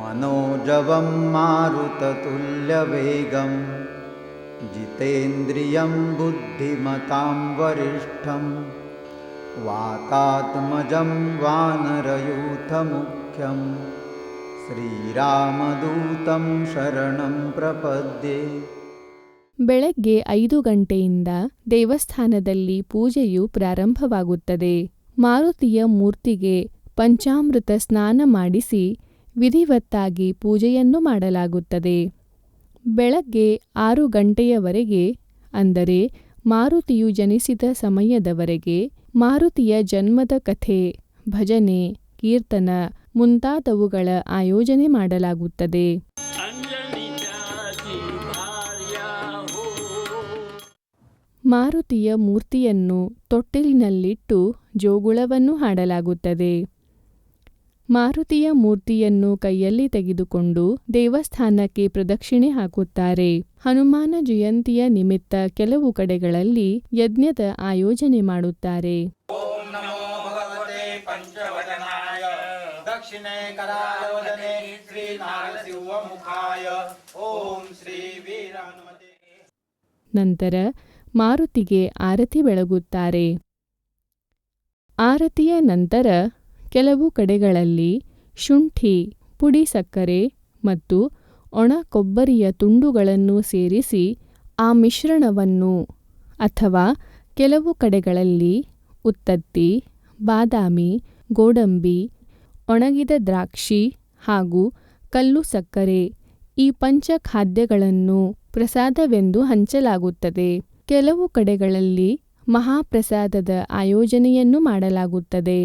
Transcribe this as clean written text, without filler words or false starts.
मनोजवं मारुततुल्यवेगं जितेन्द्रियं बुद्धिमतां वरिष्ठं वातात्मजं वानरयूथमुख्यं ಶ್ರೀರಾಮದೂತಂ ಶರಣಂ ಪ್ರಪದ್ಯೆ. ಬೆಳಗ್ಗೆ 5 ಗಂಟೆಯಿಂದ ದೇವಸ್ಥಾನದಲ್ಲಿ ಪೂಜೆಯು ಪ್ರಾರಂಭವಾಗುತ್ತದೆ. ಮಾರುತಿಯ ಮೂರ್ತಿಗೆ ಪಂಚಾಮೃತ ಸ್ನಾನ ಮಾಡಿಸಿ ವಿಧಿವತ್ತಾಗಿ ಪೂಜೆಯನ್ನು ಮಾಡಲಾಗುತ್ತದೆ. ಬೆಳಗ್ಗೆ 6 ಗಂಟೆಯವರೆಗೆ, ಅಂದರೆ ಮಾರುತಿಯು ಜನಿಸಿದ ಸಮಯದವರೆಗೆ, ಮಾರುತಿಯ ಜನ್ಮದ ಕಥೆ, ಭಜನೆ, ಕೀರ್ತನ ಮುಂತಾದವುಗಳ ಆಯೋಜನೆ ಮಾಡಲಾಗುತ್ತದೆ. ಮಾರುತಿಯ ಮೂರ್ತಿಯನ್ನು ತೊಟ್ಟಿಲಿನಲ್ಲಿಟ್ಟು ಜೋಗುಳವನ್ನು ಹಾಡಲಾಗುತ್ತದೆ. ಮಾರುತಿಯ ಮೂರ್ತಿಯನ್ನು ಕೈಯಲ್ಲಿ ತೆಗೆದುಕೊಂಡು ದೇವಸ್ಥಾನಕ್ಕೆ ಪ್ರದಕ್ಷಿಣೆ ಹಾಕುತ್ತಾರೆ. ಹನುಮಾನ ಜಯಂತಿಯ ನಿಮಿತ್ತ ಕೆಲವು ಕಡೆಗಳಲ್ಲಿ ಯಜ್ಞದ ಆಯೋಜನೆ ಮಾಡುತ್ತಾರೆ. ನಂತರ ಮಾರುತಿಗೆ ಆರತಿ ಬೆಳಗುತ್ತಾರೆ. ಆರತಿಯ ನಂತರ ಕೆಲವು ಕಡೆಗಳಲ್ಲಿ ಶುಂಠಿ, ಪುಡಿ ಸಕ್ಕರೆ ಮತ್ತು ಒಣ ಕೊಬ್ಬರಿಯ ತುಂಡುಗಳನ್ನು ಸೇರಿಸಿ ಆ ಮಿಶ್ರಣವನ್ನು, ಅಥವಾ ಕೆಲವು ಕಡೆಗಳಲ್ಲಿ ಉತ್ತತ್ತಿ, ಬಾದಾಮಿ, ಗೋಡಂಬಿ, ಒಣಗಿದ ದ್ರಾಕ್ಷಿ ಹಾಗೂ ಕಲ್ಲು ಸಕ್ಕರೆ, ಈ ಪಂಚಖಾದ್ಯಗಳನ್ನು ಪ್ರಸಾದವೆಂದು ಹಂಚಲಾಗುತ್ತದೆ. ಕೆಲವು ಕಡೆಗಳಲ್ಲಿ ಮಹಾಪ್ರಸಾದದ ಆಯೋಜನೆಯನ್ನು ಮಾಡಲಾಗುತ್ತದೆ.